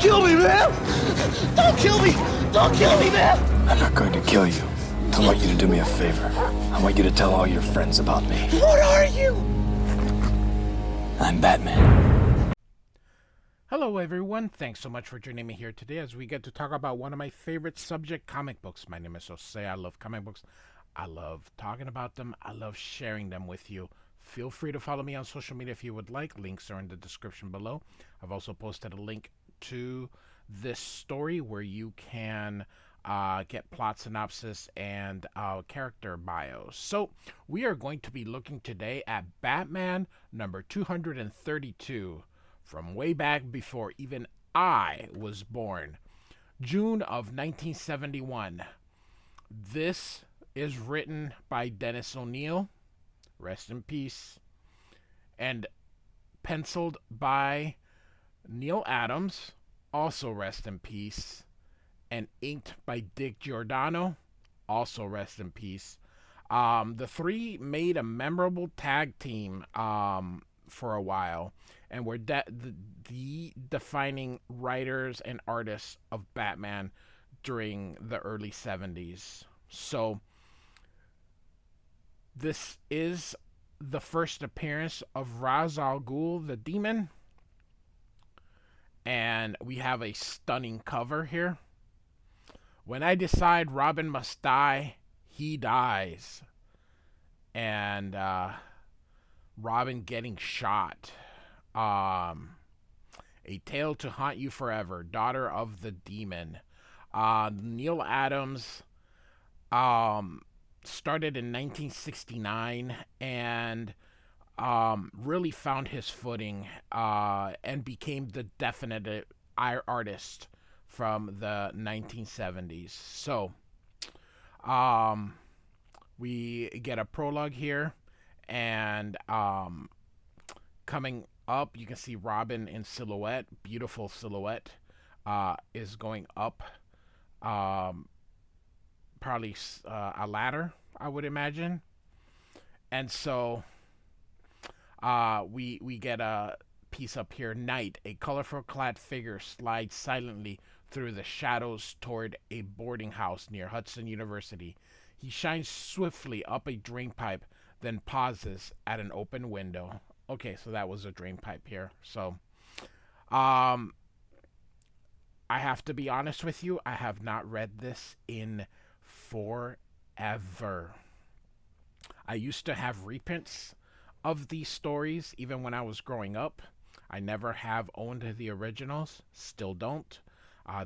kill me, man! Don't kill me! Don't kill me, man! I'm not going to kill you. I want you to do me a favor. I want you to tell all your friends about me. What are you? I'm Batman. Hello everyone, thanks so much for joining me here today as we get to talk about one of my favorite subject, comic books. My name is Jose. I love comic books. I love talking about them. I love sharing them with you. Feel free to follow me on social media if you would like. Links are in the description below. I've also posted a link to this story where you can get plot synopsis and character bios. So we are going to be looking today at Batman number 232. From way back before even I was born. June of 1971. This is written by Dennis O'Neil, rest in peace, and penciled by Neil Adams, also rest in peace, and inked by Dick Giordano, also rest in peace. The three made a memorable tag team for a while, and were the defining writers and artists of Batman during the early 70s. So this is the first appearance of Ra's al Ghul, the Demon, and we have a stunning cover here. When I decide Robin must die, he dies. And Robin getting shot. A Tale to Haunt You Forever, Daughter of the Demon. Neil Adams started in 1969 and really found his footing and became the definite artist from the 1970s. So we get a prologue here, and coming up, you can see Robin in silhouette, beautiful silhouette, is going up, probably a ladder, I would imagine. And so we get a piece up here. Night, a colorful clad figure slides silently through the shadows toward a boarding house near Hudson University. He shines swiftly up a drain pipe, then pauses at an open window. Okay, so that was a drain pipe here. So, I have to be honest with you. I have not read this in forever. I used to have reprints of these stories even when I was growing up. I never have owned the originals. Still don't.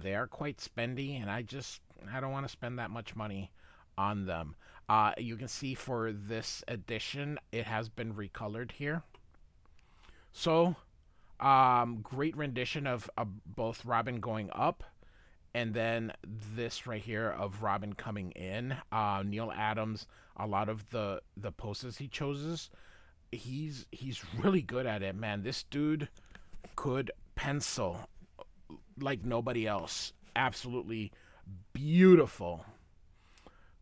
They are quite spendy, and I don't want to spend that much money on them. You can see for this edition, it has been recolored here. So, great rendition of both Robin going up, and then this right here of Robin coming in. Neil Adams, a lot of the poses he chooses, he's really good at it, man. This dude could pencil like nobody else. Absolutely beautiful.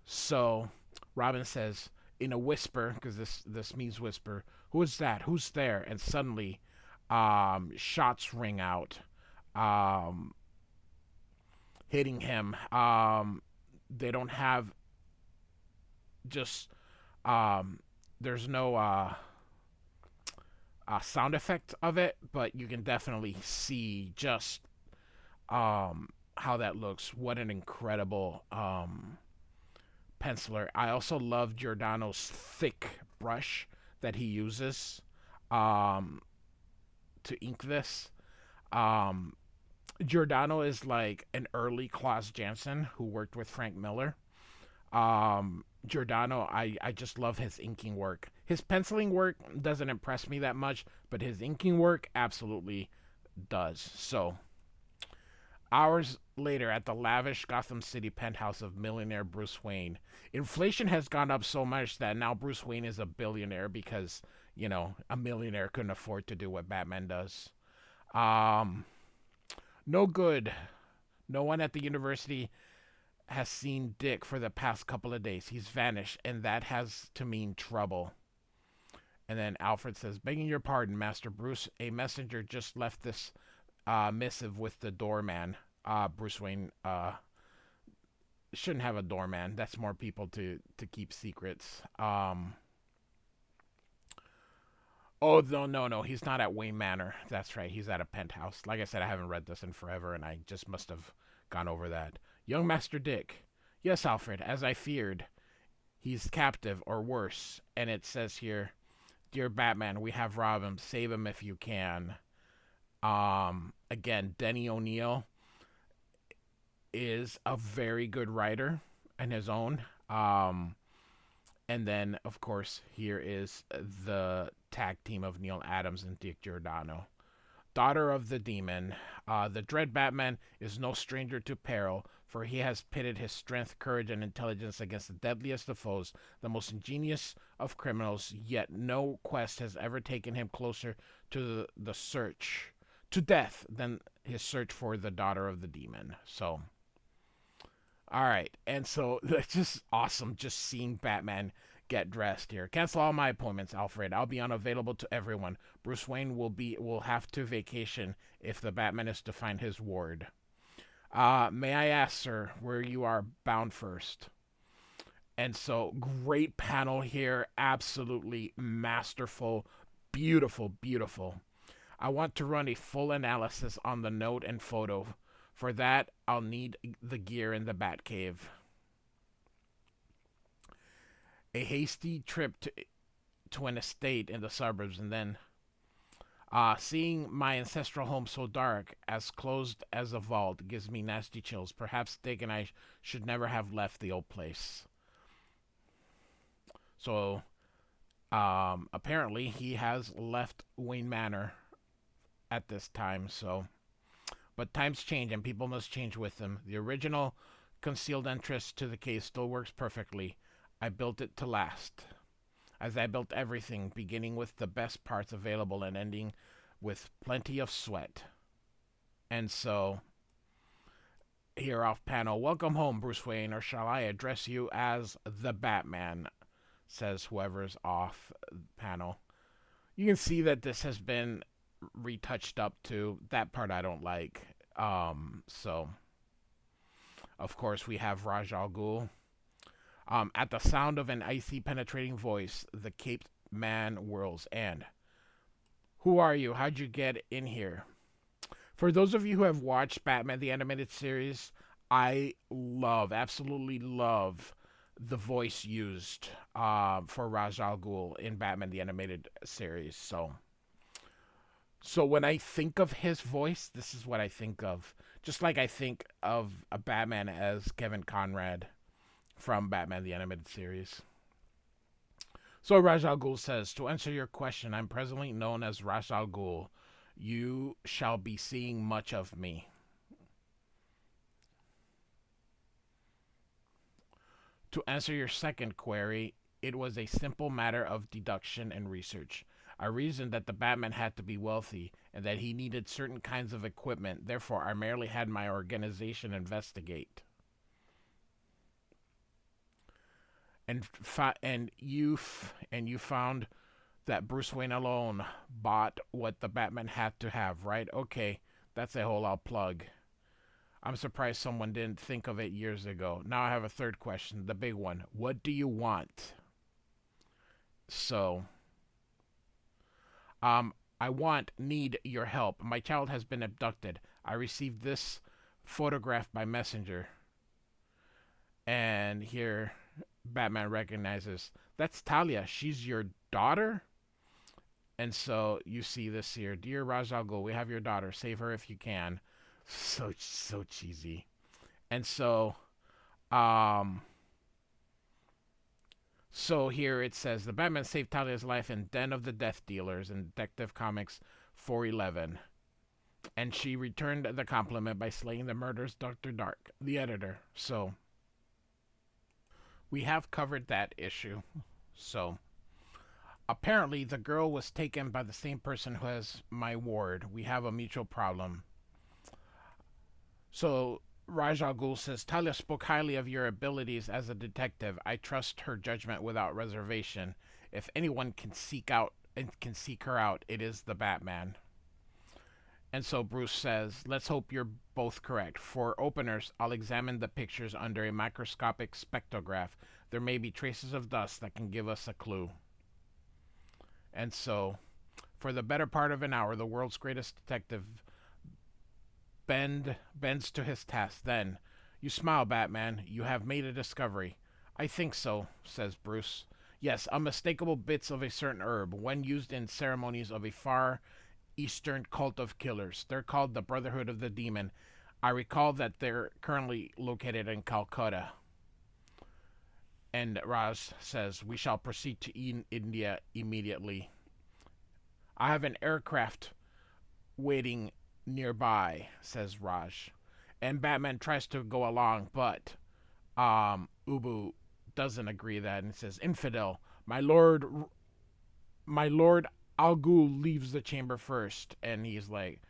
So Robin says in a whisper, because this means whisper, "Who is that? Who's there?" And suddenly shots ring out, hitting him. They don't have just there's no sound effect of it, but you can definitely see just how that looks. What an incredible penciler. I also love Giordano's thick brush that he uses to ink this. Giordano is like an early Klaus Janson who worked with Frank Miller. Giordano, I just love his inking work. His penciling work doesn't impress me that much, but his inking work absolutely does. So, hours later at the lavish Gotham City penthouse of millionaire Bruce Wayne, inflation has gone up so much that now Bruce Wayne is a billionaire because, a millionaire couldn't afford to do what Batman does. No good. No one at the university has seen Dick for the past couple of days. He's vanished, and that has to mean trouble. And then Alfred says, "Begging your pardon, Master Bruce. A messenger just left this missive with the doorman. Bruce Wayne shouldn't have a doorman. That's more people to keep secrets. Oh, no. He's not at Wayne Manor. That's right. He's at a penthouse. Like I said, I haven't read this in forever, and I just must have gone over that. Young Master Dick. Yes, Alfred, as I feared. He's captive, or worse. And it says here, Dear Batman, we have robbed him. Save him if you can. Again, Denny O'Neil is a very good writer in his own. And then, of course, here is the tag team of Neil Adams and Dick Giordano. Daughter of the Demon. The dread Batman is no stranger to peril, for he has pitted his strength, courage, and intelligence against the deadliest of foes, the most ingenious of criminals, yet no quest has ever taken him closer to the search, to death, than his search for the Daughter of the Demon. So, alright, and so it's just awesome just seeing Batman get dressed here. Cancel all my appointments, Alfred. I'll be unavailable to everyone. Bruce Wayne will have to vacation if the Batman is to find his ward. May I ask, sir, where you are bound first? And so, great panel here. Absolutely masterful. Beautiful, beautiful. I want to run a full analysis on the note and photo. For that, I'll need the gear in the Batcave. A hasty trip to an estate in the suburbs, and then seeing my ancestral home so dark, as closed as a vault, gives me nasty chills. Perhaps Dick and I should never have left the old place. So, apparently he has left Wayne Manor at this time, so... But times change, and people must change with them. The original concealed entrance to the cave still works perfectly. I built it to last. As I built everything, beginning with the best parts available and ending with plenty of sweat. And so, here off panel, welcome home, Bruce Wayne, or shall I address you as the Batman, says whoever's off panel. You can see that this has been retouched up to that part I don't like. So, of course, we have Ra's al Ghul. At the sound of an icy, penetrating voice, the caped man whirls. And, who are you? How'd you get in here? For those of you who have watched Batman the Animated Series, I absolutely love the voice used for Ra's al Ghul in Batman the Animated Series. So when I think of his voice, this is what I think of. Just like I think of a Batman as Kevin Conrad from Batman the Animated Series. So Ra's al Ghul says, to answer your question, I'm presently known as Ra's al Ghul. You shall be seeing much of me. To answer your second query, it was a simple matter of deduction and research. I reasoned that the Batman had to be wealthy and that he needed certain kinds of equipment. Therefore, I merely had my organization investigate. And you found that Bruce Wayne alone bought what the Batman had to have, right? Okay, that's a hole I'll plug. I'm surprised someone didn't think of it years ago. Now I have a third question, the big one. What do you want? So, need your help. My child has been abducted. I received this photograph by messenger. And here, Batman recognizes, that's Talia. She's your daughter? And so, you see this here. Dear Ra's al Ghul, we have your daughter. Save her if you can. So cheesy. And so, so here it says, the Batman saved Talia's life in Den of the Death Dealers in Detective Comics 411. And she returned the compliment by slaying the murderous Dr. Dark, the editor. So, we have covered that issue. So, apparently the girl was taken by the same person who has my ward. We have a mutual problem. So, Ra's al Ghul says, Talia spoke highly of your abilities as a detective. I trust her judgment without reservation. If anyone can seek her out, it is the Batman. And so Bruce says, let's hope you're both correct. For openers, I'll examine the pictures under a microscopic spectrograph. There may be traces of dust that can give us a clue. And so, for the better part of an hour, the world's greatest detective bends to his task. Then, you smile, Batman. You have made a discovery. I think so, says Bruce. Yes, unmistakable bits of a certain herb, when used in ceremonies of a far eastern cult of killers. They're called the Brotherhood of the Demon. I recall that they're currently located in Calcutta. And Raj says, we shall proceed to India immediately. I have an aircraft waiting nearby, says Raj. And Batman tries to go along, but Ubu doesn't agree that and says, infidel, my lord Al Ghul leaves the chamber first. And he's like,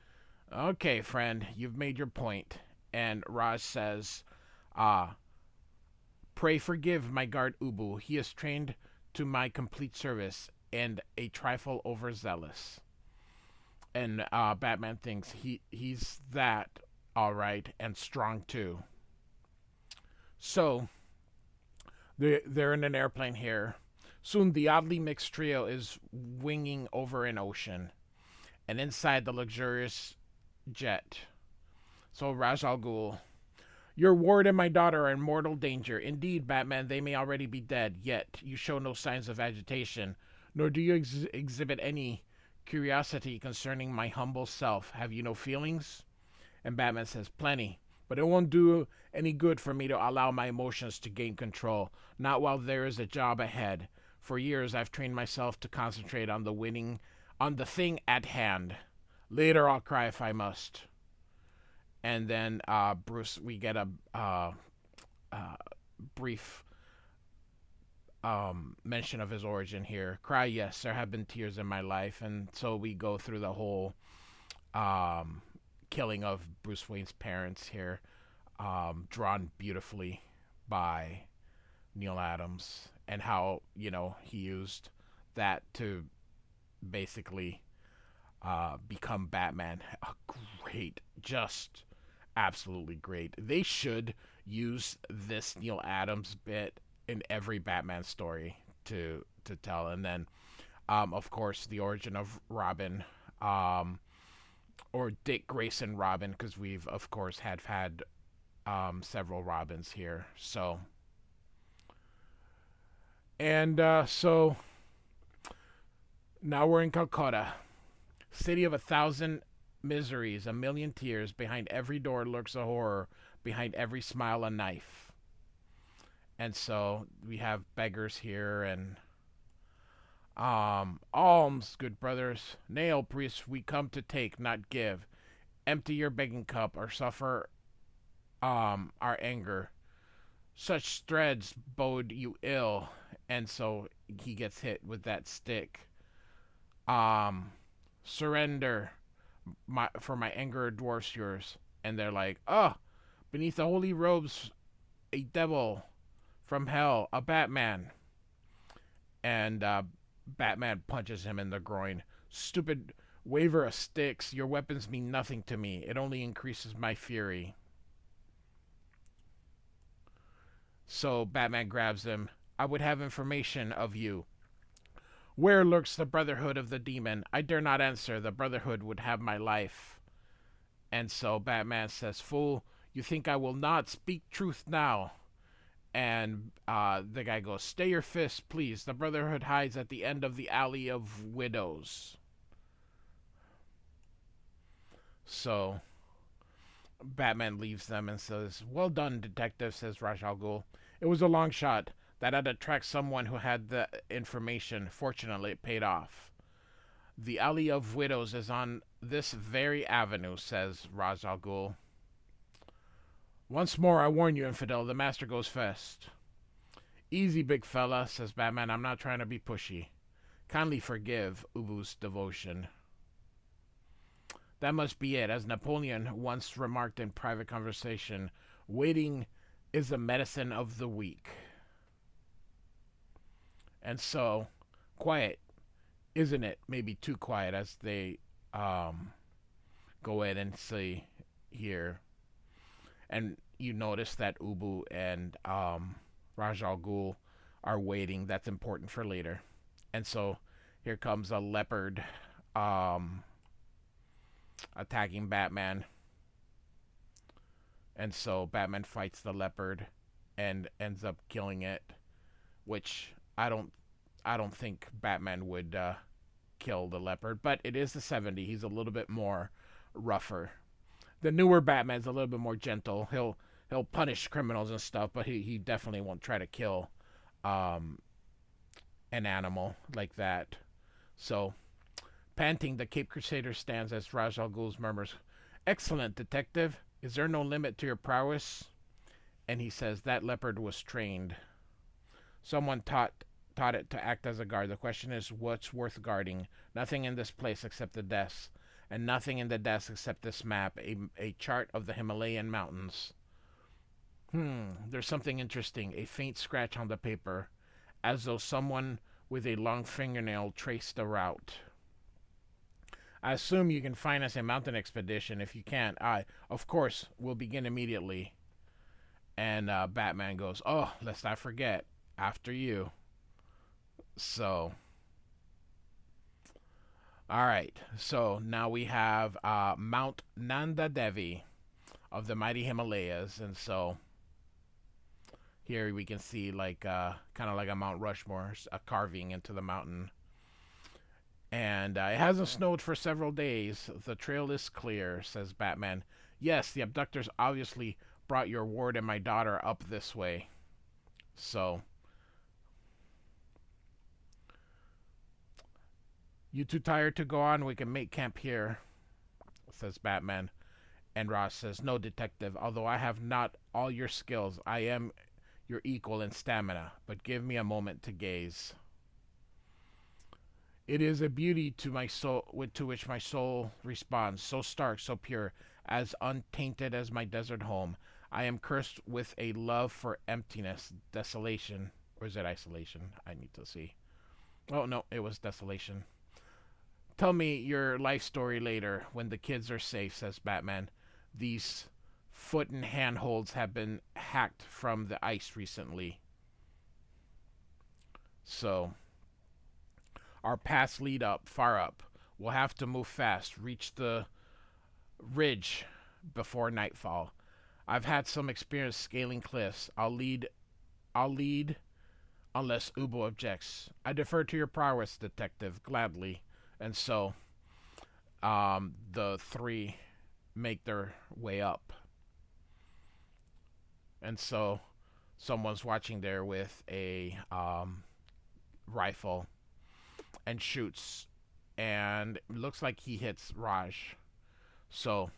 okay, friend, you've made your point. And Raj says, pray forgive my guard Ubu. He is trained to my complete service and a trifle overzealous. And Batman thinks he's that all right and strong too. So they're in an airplane here. Soon the oddly mixed trio is winging over an ocean, and inside the luxurious jet. So Ra's al Ghul, your ward and my daughter are in mortal danger. Indeed, Batman, they may already be dead, yet you show no signs of agitation, nor do you exhibit any curiosity concerning my humble self. Have you no feelings? And Batman says, plenty, but it won't do any good for me to allow my emotions to gain control, not while there is a job ahead. For years, I've trained myself to concentrate on the thing at hand. Later, I'll cry if I must. And then Bruce, we get a brief mention of his origin here. Cry, yes, there have been tears in my life. And so we go through the whole killing of Bruce Wayne's parents here, drawn beautifully by Neil Adams, and how, he used that to basically become Batman. A great, just absolutely great. They should use this Neil Adams bit in every Batman story to tell. And then, of course, the origin of Robin, or Dick Grayson Robin, because we've, of course, had several Robins here. So, and so now we're in Calcutta, city of 1,000 miseries, a million tears. Behind every door lurks a horror. Behind every smile, a knife. And so we have beggars here, and alms, good brothers. Nail, priests, we come to take, not give. Empty your begging cup, or suffer our anger. Such threads bode you ill. And so he gets hit with that stick. Surrender, for my anger dwarfs yours. And they're like, beneath the holy robes, a devil from hell, a Batman. And Batman punches him in the groin. Stupid waver of sticks, your weapons mean nothing to me. It only increases my fury. So Batman grabs him. I would have information of you. Where lurks the Brotherhood of the Demon? I dare not answer. The Brotherhood would have my life. And so Batman says, fool, you think I will not speak truth now? And the guy goes, stay your fist, please. The Brotherhood hides at the end of the Alley of Widows. So Batman leaves them and says, well done, detective, says Ra's al Ghul. It was a long shot. That had attracted someone who had the information. Fortunately, it paid off. The Alley of Widows is on this very avenue, says Ra's al Ghul. Once more, I warn you, infidel, the master goes first. Easy, big fella, says Batman. I'm not trying to be pushy. Kindly forgive Ubu's devotion. That must be it. As Napoleon once remarked in private conversation, waiting is the medicine of the weak. And so, quiet, isn't it? Maybe too quiet, as they go ahead and see here. And you notice that Ubu and Raj Al Ghul are waiting. That's important for later. And so here comes a leopard um, attacking Batman. And so Batman fights the leopard and ends up killing it, which I don't think Batman would kill the leopard, but it is the 70s. He's a little bit more rougher. The newer Batman's a little bit more gentle. He'll punish criminals and stuff, but he definitely won't try to kill um, an animal like that. So, panting, the Cape Crusader stands as Ra's al Ghul murmurs, "Excellent, detective. Is there no limit to your prowess?" And he says, "That leopard was trained. Someone taught it to act as a guard. The question is, what's worth guarding? Nothing in this place except the desk, and nothing in the desk except this map, a chart of the Himalayan mountains. There's something interesting. A faint scratch on the paper, as though someone with a long fingernail traced a route. I assume you can find us a mountain expedition. If you can't, of course, we'll begin immediately." And Batman goes, "Oh, lest I forget, after you." So, all right. So now we have Mount Nanda Devi of the mighty Himalayas, and so here we can see like kind of like a Mount Rushmore, a carving into the mountain. And it hasn't snowed for several days. The trail is clear, says Batman. "Yes, the abductors obviously brought your ward and my daughter up this way." So, "You too tired to go on? We can make camp here," says Batman. And Ross says, "No, detective. Although I have not all your skills, I am your equal in stamina. But give me a moment to gaze. It is a beauty to my soul, to which my soul responds, so stark, so pure, as untainted as my desert home. I am cursed with a love for emptiness, desolation." Or is it isolation? I need to see. Oh, no, it was desolation. "Tell me your life story later, when the kids are safe," says Batman. "These foot and handholds have been hacked from the ice recently." So, "Our paths lead up, far up. We'll have to move fast, reach the ridge before nightfall. I've had some experience scaling cliffs. I'll lead unless Ubo objects. I defer to your prowess, detective, gladly." And so the three make their way up. And so someone's watching there with a rifle and shoots. And it looks like he hits Raj. So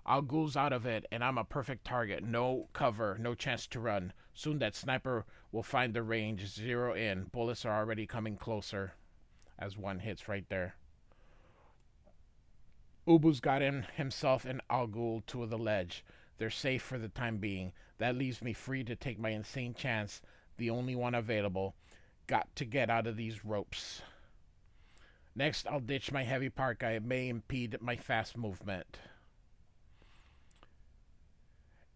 Al Ghul's out of it, and I'm a perfect target. No cover, no chance to run. Soon that sniper will find the range, zero in. Bullets are already coming closer as one hits right there. Ubu's got himself and Al Ghul to the ledge. They're safe for the time being. That leaves me free to take my insane chance, the only one available. Got to get out of these ropes. Next, I'll ditch my heavy parka. It may impede my fast movement.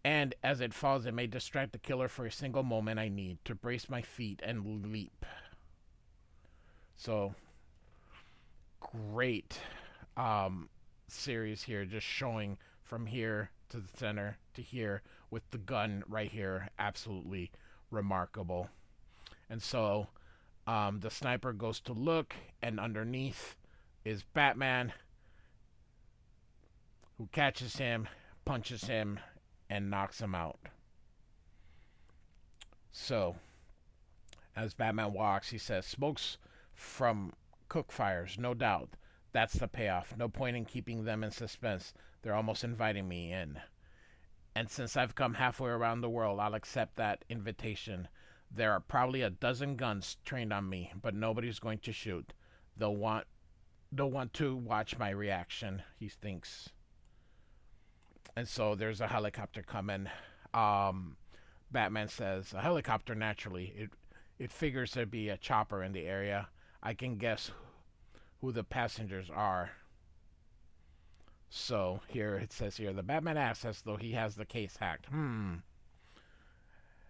And as it falls, it may distract the killer for a single moment I need to brace my feet and leap. So, great series here, just showing from here to the center to here with the gun right here. Absolutely remarkable. And so, the sniper goes to look, and underneath is Batman, who catches him, punches him, and knocks him out. So, as Batman walks, he says, "Smokes from cook fires, no doubt. That's the payoff. No point in keeping them in suspense. They're almost inviting me in. And since I've come halfway around the world, I'll accept that invitation. There are probably a dozen guns trained on me, but nobody's going to shoot. They'll want to watch my reaction," he thinks. And so there's a helicopter coming. Batman says, "A helicopter, naturally. It figures there'd be a chopper in the area. I can guess who the passengers are." So here it says here, the Batman acts as though he has the case hacked.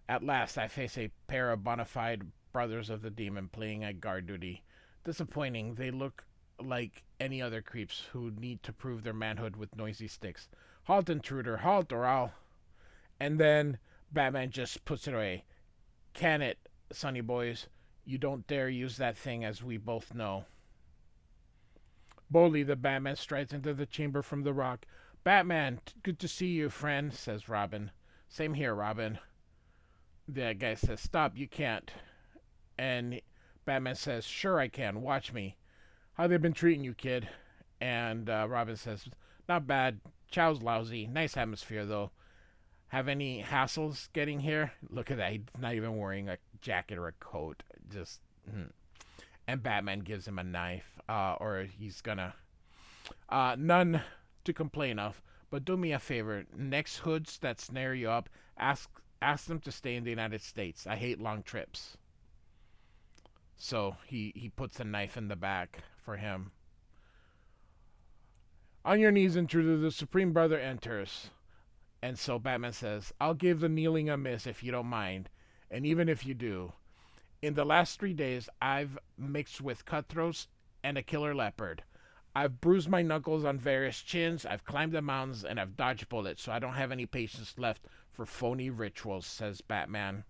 At last, I face a pair of bona fide brothers of the demon playing at guard duty. Disappointing, they look like any other creeps who need to prove their manhood with noisy sticks. Halt, intruder, halt, or I'll. And then Batman just puts it away. Can it, sonny boys? You don't dare use that thing, as we both know. Boldly, the Batman strides into the chamber from the rock. Batman, good to see you, friend, says Robin. Same here, Robin. The guy says, stop, you can't. And Batman says, sure I can, watch me. How they been treating you, kid? And Robin says, not bad. Chow's lousy. Nice atmosphere, though. Have any hassles getting here? Look at that. He's not even wearing a jacket or a coat. Just... And Batman gives him a knife, or he's gonna... none to complain of, but do me a favor. Next hoods that snare you up, ask them to stay in the United States. I hate long trips. So he puts a knife in the back for him. On your knees, intruder, the Supreme Brother enters. And so Batman says, I'll give the kneeling a miss if you don't mind. And even if you do. In the last 3 days, I've mixed with cutthroats and a killer leopard. I've bruised my knuckles on various chins, I've climbed the mountains, and I've dodged bullets, so I don't have any patience left for phony rituals, says Batman.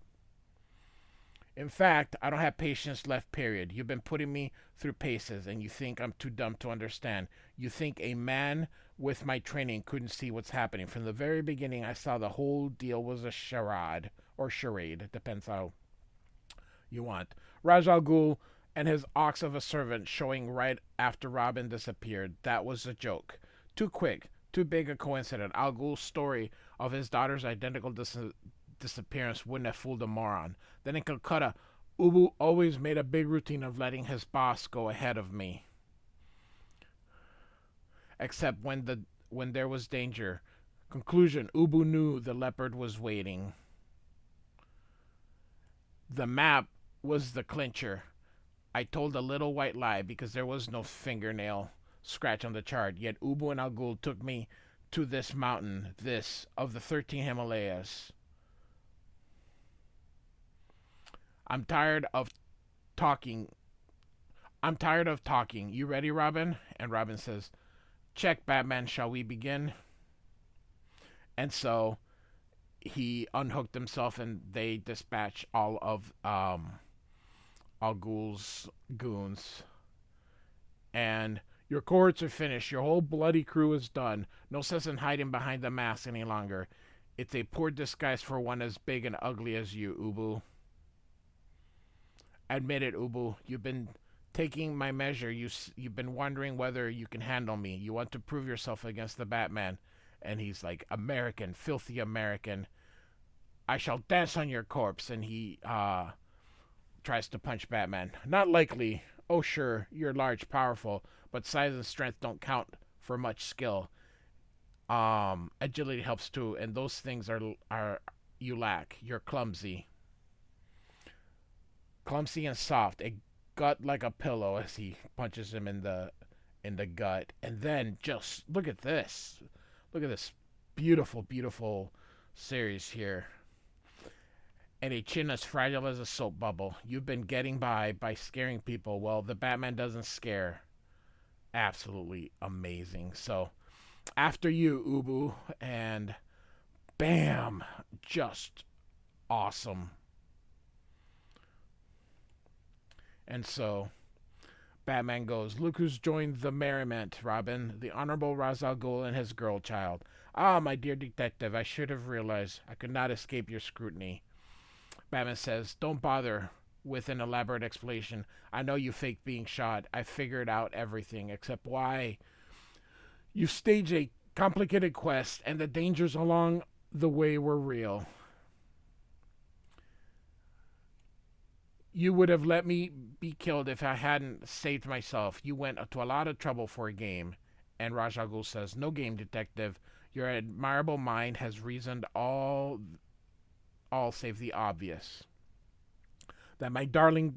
In fact, I don't have patience left, period. You've been putting me through paces, and you think I'm too dumb to understand. You think a man with my training couldn't see what's happening. From the very beginning, I saw the whole deal was a charade, or charade, depends how you want. Ra's al Ghul and his ox of a servant showing right after Robin disappeared. That was a joke. Too quick, too big a coincidence. Al Ghul's story of his daughter's identical disappearance wouldn't have fooled a moron. Then in Calcutta, Ubu always made a big routine of letting his boss go ahead of me. Except when there was danger. Conclusion, Ubu knew the leopard was waiting. The map was the clincher. I told a little white lie because there was no fingernail scratch on the chart. Yet Ubu and Al Ghul took me to this mountain, this of the 13 Himalayas. I'm tired of talking. You ready, Robin? And Robin says, check, Batman, shall we begin? And so he unhooked himself and they dispatch all of Al Ghul's goons. And your cohorts are finished. Your whole bloody crew is done. No sense in hiding behind the mask any longer. It's a poor disguise for one as big and ugly as you, Ubu. Admit it, Ubu. You've been taking my measure. You've been wondering whether you can handle me. You want to prove yourself against the Batman. And he's like, American, filthy American. I shall dance on your corpse. And he tries to punch Batman. Not likely. Oh, sure, you're large, powerful, but size and strength don't count for much skill. Agility helps too, and those things are you lack. You're clumsy. Clumsy and soft, a gut like a pillow as he punches him in the gut. And then just look at this. Look at this beautiful, beautiful series here. And a chin as fragile as a soap bubble. You've been getting by scaring people. Well, the Batman doesn't scare. Absolutely amazing. So, after you, Ubu, and bam, just awesome. And so, Batman goes, look who's joined the merriment, Robin, the Honorable Ra's al Ghul and his girl child. Ah, my dear detective, I should have realized I could not escape your scrutiny. Batman says, don't bother with an elaborate explanation. I know you faked being shot. I figured out everything, except why. You staged a complicated quest, and the dangers along the way were real. You would have let me be killed if I hadn't saved myself. You went to a lot of trouble for a game. And Ra's al Ghul says, no game, detective. Your admirable mind has reasoned all save the obvious. That my darling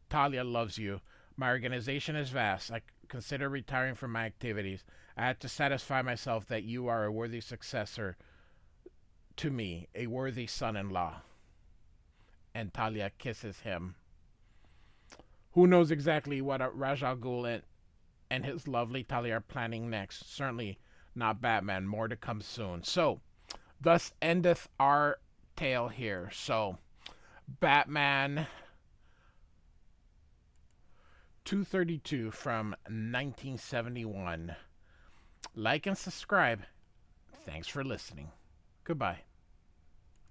Talia loves you. My organization is vast. I consider retiring from my activities. I had to satisfy myself that you are a worthy successor to me, a worthy son-in-law. And Talia kisses him. Who knows exactly what Ra's al Ghul and his lovely Talia are planning next? Certainly not Batman. More to come soon. So, thus endeth our tale here. So, Batman 232 from 1971. Like and subscribe. Thanks for listening. Goodbye.